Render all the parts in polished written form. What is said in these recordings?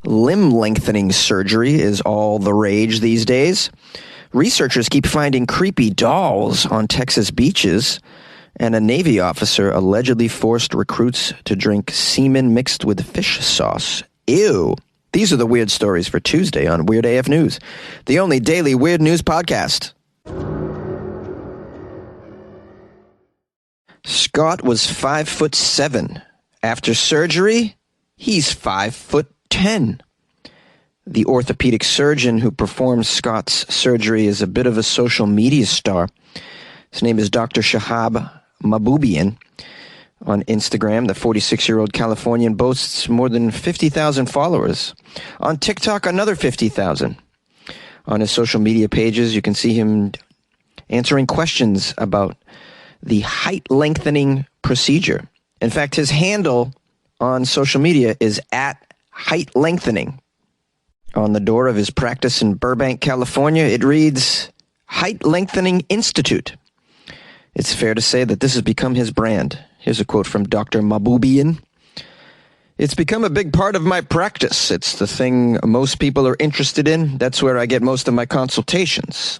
Limb lengthening surgery is all the rage these days. Researchers keep finding creepy dolls on Texas beaches, and a Navy officer allegedly forced recruits to drink semen mixed with fish sauce. Ew. These are the weird stories for Tuesday on Weird AF News, the only daily weird news podcast. Scott was 5'7". After surgery, he's 5'10". The orthopedic surgeon who performed Scott's surgery is a bit of a social media star. His name is Dr. Shahab Mahboubian. On Instagram, the 46-year-old Californian boasts more than 50,000 followers. On TikTok, another 50,000. On his social media pages, you can see him answering questions about the height lengthening procedure. In fact, his handle on social media is @height lengthening. On the door of his practice in Burbank, California, it reads, Height Lengthening Institute. It's fair to say that this has become his brand. Here's a quote from Dr. Mahboubian. It's become a big part of my practice. It's the thing most people are interested in. That's where I get most of my consultations.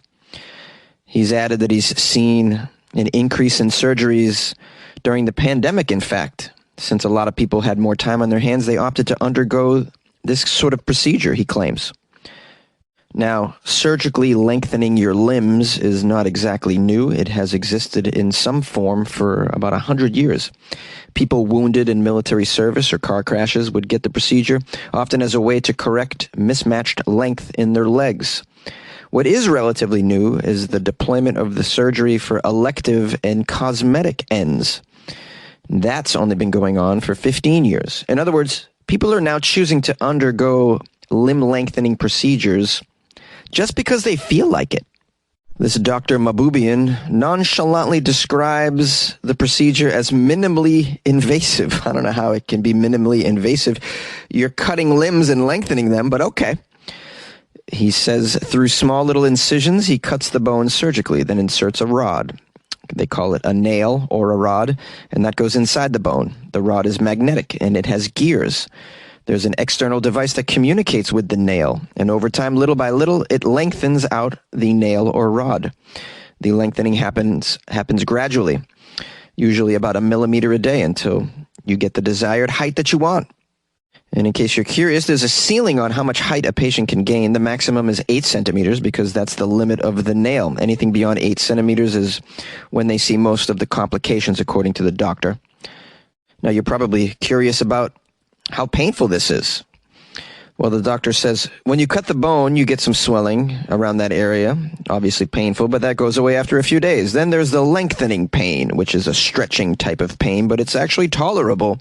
He's added that he's seen an increase in surgeries during the pandemic, in fact. Since a lot of people had more time on their hands, they opted to undergo this sort of procedure, he claims. Now, surgically lengthening your limbs is not exactly new. It has existed in some form for about 100 years. People wounded in military service or car crashes would get the procedure, often as a way to correct mismatched length in their legs. What is relatively new is the deployment of the surgery for elective and cosmetic ends. That's only been going on for 15 years. In other words, people are now choosing to undergo limb lengthening procedures just because they feel like it. This Dr. Mahboubian nonchalantly describes the procedure as minimally invasive. I don't know how it can be minimally invasive. You're cutting limbs and lengthening them, but okay. He says through small little incisions, he cuts the bone surgically, then inserts a rod. They call it a nail or a rod, and that goes inside the bone. The rod is magnetic, and it has gears. There's an external device that communicates with the nail, and over time, little by little, it lengthens out the nail or rod. The lengthening happens gradually, usually about 1 millimeter a day until you get the desired height that you want. And in case you're curious, there's a ceiling on how much height a patient can gain. The maximum is 8 centimeters because that's the limit of the nail. Anything beyond 8 centimeters is when they see most of the complications, according to the doctor. Now, you're probably curious about how painful this is. Well, the doctor says, when you cut the bone, you get some swelling around that area. Obviously painful, but that goes away after a few days. Then there's the lengthening pain, which is a stretching type of pain, but it's actually tolerable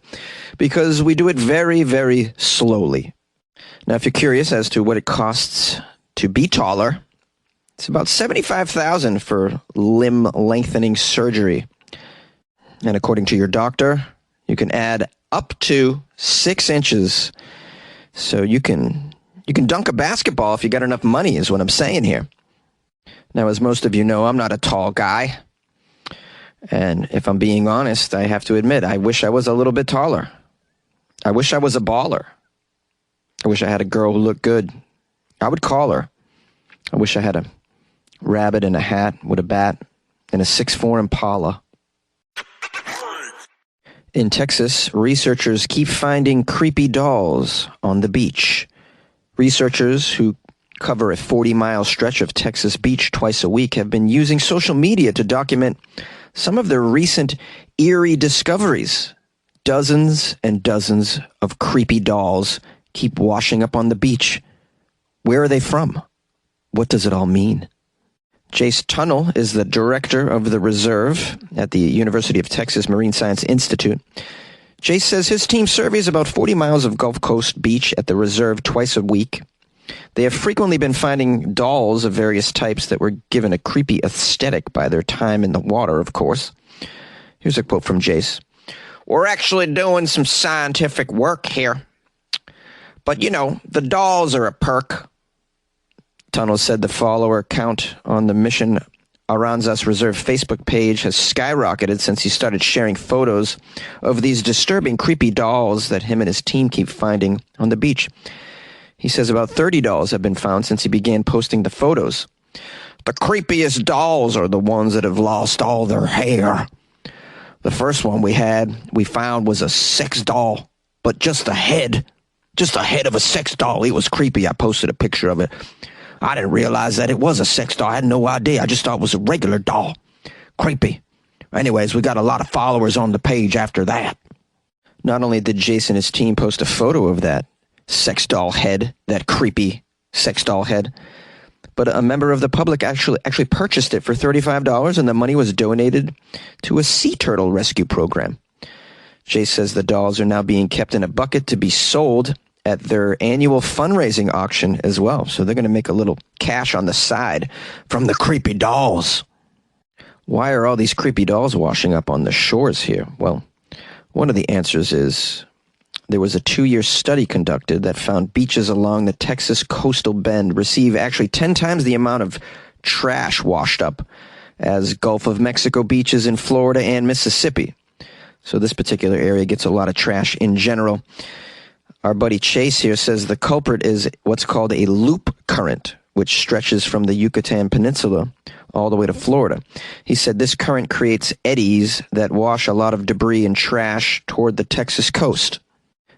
because we do it very, very slowly. Now, if you're curious as to what it costs to be taller, it's about $75,000 for limb lengthening surgery. And according to your doctor, you can add up to 6 inches. So you can dunk a basketball if you got enough money, is what I'm saying here. Now, as most of you know, I'm not a tall guy. And if I'm being honest, I have to admit, I wish I was a little bit taller. I wish I was a baller. I wish I had a girl who looked good. I would call her. I wish I had a rabbit in a hat with a bat and a 6'4" Impala. In Texas, researchers keep finding creepy dolls on the beach. Researchers who cover a 40-mile stretch of Texas beach twice a week have been using social media to document some of their recent eerie discoveries. Dozens and dozens of creepy dolls keep washing up on the beach. Where are they from? What does it all mean? Jace Tunnell is the director of the reserve at the University of Texas Marine Science Institute. Jace says his team surveys about 40 miles of Gulf Coast beach at the reserve twice a week. They have frequently been finding dolls of various types that were given a creepy aesthetic by their time in the water, of course. Here's a quote from Jace. We're actually doing some scientific work here. But, the dolls are a perk. Tunnell said the follower count on the Mission Aranzas Reserve Facebook page has skyrocketed since he started sharing photos of these disturbing, creepy dolls that him and his team keep finding on the beach. He says about 30 dolls have been found since he began posting the photos. The creepiest dolls are the ones that have lost all their hair. The first one we found was a sex doll, but just the head of a sex doll. It was creepy. I posted a picture of it. I didn't realize that it was a sex doll. I had no idea. I just thought it was a regular doll. Creepy. Anyways, we got a lot of followers on the page after that. Not only did Jason and his team post a photo of that sex doll head, that creepy sex doll head, but a member of the public actually purchased it for $35, and the money was donated to a sea turtle rescue program. Jay says the dolls are now being kept in a bucket to be sold at their annual fundraising auction as well. So they're going to make a little cash on the side from the creepy dolls. Why are all these creepy dolls washing up on the shores here? Well, one of the answers is there was a 2-year study conducted that found beaches along the Texas coastal bend receive actually 10 times the amount of trash washed up as Gulf of Mexico beaches in Florida and Mississippi. So this particular area gets a lot of trash in general. Our buddy Chase here says the culprit is what's called a loop current, which stretches from the Yucatan Peninsula all the way to Florida. He said this current creates eddies that wash a lot of debris and trash toward the Texas coast.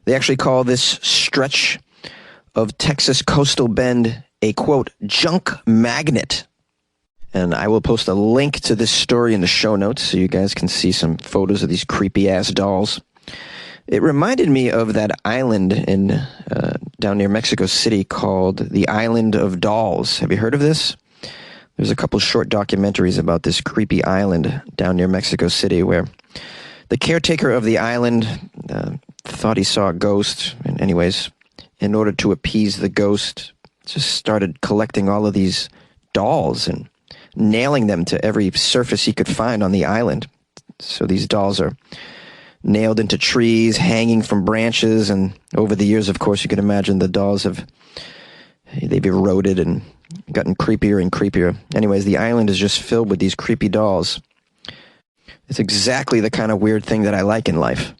They actually call this stretch of Texas coastal bend a, quote, junk magnet. And I will post a link to this story in the show notes so you guys can see some photos of these creepy-ass dolls. It reminded me of that island in down near Mexico City called the Island of Dolls. Have you heard of this? There's a couple short documentaries about this creepy island down near Mexico City where the caretaker of the island thought he saw a ghost. And anyways, in order to appease the ghost, just started collecting all of these dolls and nailing them to every surface he could find on the island. So these dolls are nailed into trees, hanging from branches, and over the years, of course, you can imagine the dolls they've eroded and gotten creepier and creepier. Anyways, the island is just filled with these creepy dolls. It's exactly the kind of weird thing that I like in life.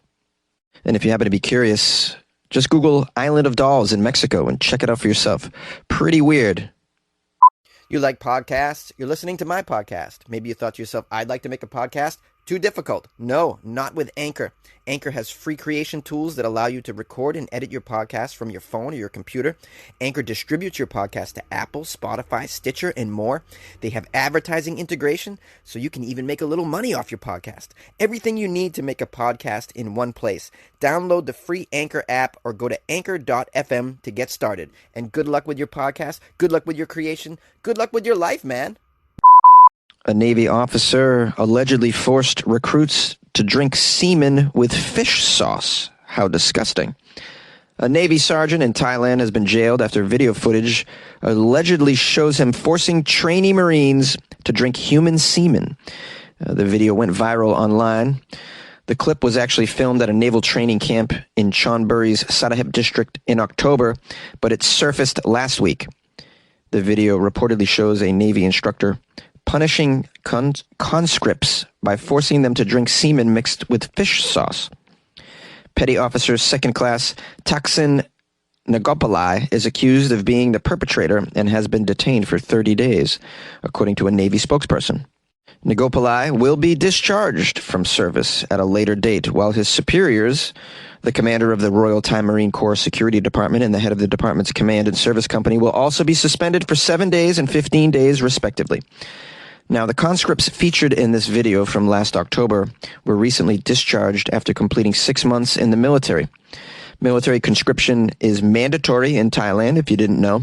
And if you happen to be curious, just Google Island of Dolls in Mexico and check it out for yourself. Pretty weird. You like podcasts? You're listening to my podcast. Maybe you thought to yourself, I'd like to make a podcast. Too difficult. No, not with Anchor. Anchor has free creation tools that allow you to record and edit your podcast from your phone or your computer. Anchor distributes your podcast to Apple, Spotify, Stitcher, and more. They have advertising integration, so you can even make a little money off your podcast. Everything you need to make a podcast in one place. Download the free Anchor app or go to anchor.fm to get started. And good luck with your podcast. Good luck with your creation. Good luck with your life, man. A Navy officer allegedly forced recruits to drink semen with fish sauce. How disgusting. A Navy sergeant in Thailand has been jailed after video footage allegedly shows him forcing trainee Marines to drink human semen. The video went viral online. The clip was actually filmed at a naval training camp in Chonburi's Sadahip district in October, but it surfaced last week. The video reportedly shows a Navy instructor punishing conscripts by forcing them to drink semen mixed with fish sauce. Petty Officer Second Class Taksin Nagopalai is accused of being the perpetrator and has been detained for 30 days, according to a Navy spokesperson. Nagopalai will be discharged from service at a later date, while his superiors, the commander of the Royal Thai Marine Corps Security Department and the head of the department's command and service company, will also be suspended for 7 days and 15 days, respectively. Now, the conscripts featured in this video from last October were recently discharged after completing 6 months in the military. Military conscription is mandatory in Thailand, if you didn't know.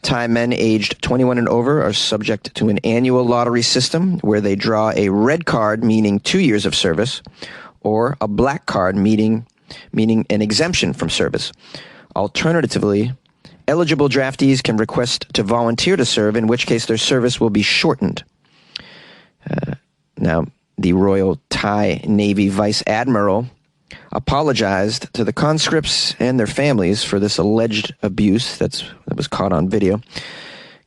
Thai men aged 21 and over are subject to an annual lottery system where they draw a red card, meaning 2 years of service, or a black card, meaning an exemption from service. Alternatively, eligible draftees can request to volunteer to serve, in which case their service will be shortened. Now, the Royal Thai Navy Vice Admiral apologized to the conscripts and their families for this alleged abuse that was caught on video,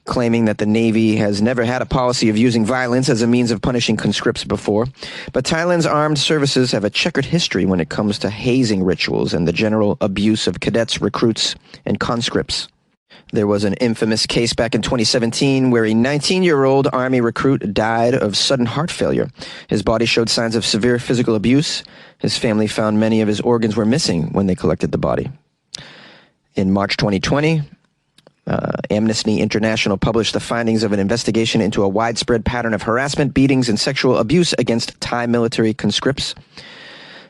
claiming that the Navy has never had a policy of using violence as a means of punishing conscripts before. But Thailand's armed services have a checkered history when it comes to hazing rituals and the general abuse of cadets, recruits, and conscripts. There was an infamous case back in 2017 where a 19-year-old Army recruit died of sudden heart failure. His body showed signs of severe physical abuse. His family found many of his organs were missing when they collected the body. In March 2020, Amnesty International published the findings of an investigation into a widespread pattern of harassment, beatings, and sexual abuse against Thai military conscripts.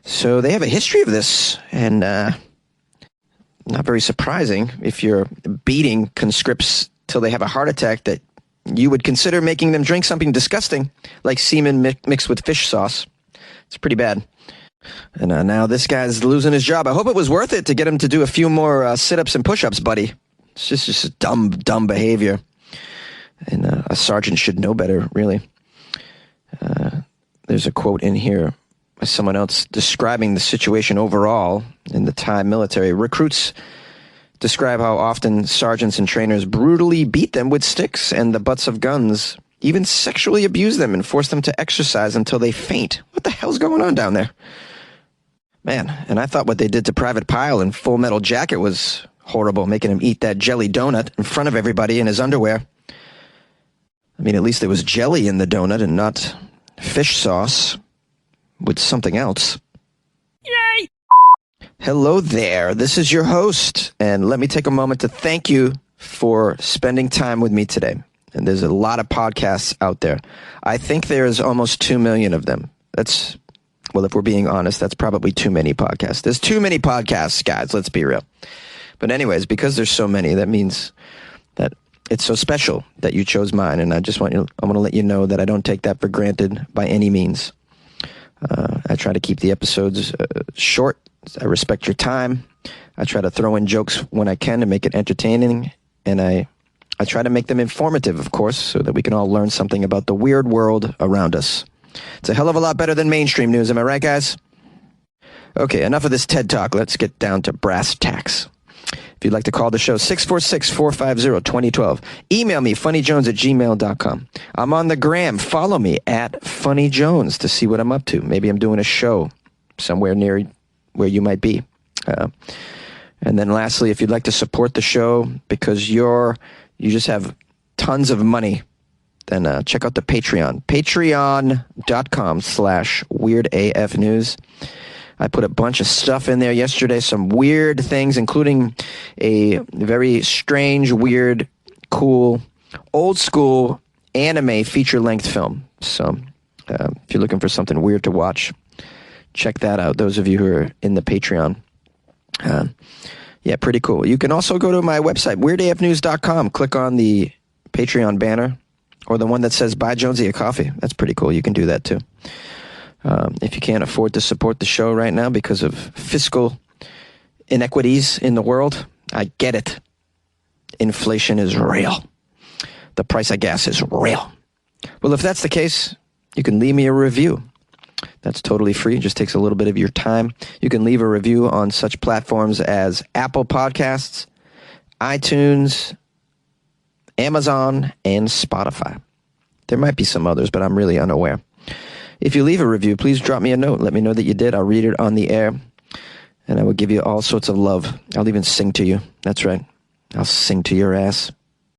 So they have a history of this, and not very surprising if you're beating conscripts till they have a heart attack that you would consider making them drink something disgusting, like semen mixed with fish sauce. It's pretty bad. And now this guy's losing his job. I hope it was worth it to get him to do a few more sit-ups and push-ups, buddy. It's just dumb behavior. And a sergeant should know better, really. There's a quote in here by someone else describing the situation overall in the Thai military. Recruits describe how often sergeants and trainers brutally beat them with sticks and the butts of guns, even sexually abuse them and force them to exercise until they faint. What the hell's going on down there? Man, and I thought what they did to Private Pyle in Full Metal Jacket was horrible, making him eat that jelly donut in front of everybody in his underwear. I mean, at least there was jelly in the donut and not fish sauce with something else. Yay! Hello there. This is your host, and let me take a moment to thank you for spending time with me today. And there's a lot of podcasts out there. I think there's almost 2 million of them. Well, if we're being honest, that's probably too many podcasts. There's too many podcasts, guys. Let's be real. But anyways, because there's so many, that means that it's so special that you chose mine. And I want to let you know that I don't take that for granted by any means. I try to keep the episodes short. I respect your time. I try to throw in jokes when I can to make it entertaining. And I try to make them informative, of course, so that we can all learn something about the weird world around us. It's a hell of a lot better than mainstream news. Am I right, guys? Okay, enough of this TED Talk. Let's get down to brass tacks. If you'd like to call the show, 646-450-2012. Email me, funnyjones@gmail.com. I'm on the gram. Follow me at funnyjones to see what I'm up to. Maybe I'm doing a show somewhere near where you might be. And then lastly, if you'd like to support the show because you just have tons of money, then check out the Patreon. Patreon.com/WeirdAFNews. I put a bunch of stuff in there yesterday, some weird things, including a very strange, weird, cool, old-school anime feature-length film. So if you're looking for something weird to watch, check that out, those of you who are in the Patreon. Yeah, pretty cool. You can also go to my website, weirdafnews.com. Click on the Patreon banner or the one that says, Buy Jonesy a Coffee. That's pretty cool. You can do that, too. If you can't afford to support the show right now because of fiscal inequities in the world, I get it. Inflation is real. The price of gas is real. Well, if that's the case, you can leave me a review. That's totally free. It just takes a little bit of your time. You can leave a review on such platforms as Apple Podcasts, iTunes, Amazon, and Spotify. There might be some others, but I'm really unaware. If you leave a review, please drop me a note. Let me know that you did. I'll read it on the air, and I will give you all sorts of love. I'll even sing to you. That's right. I'll sing to your ass.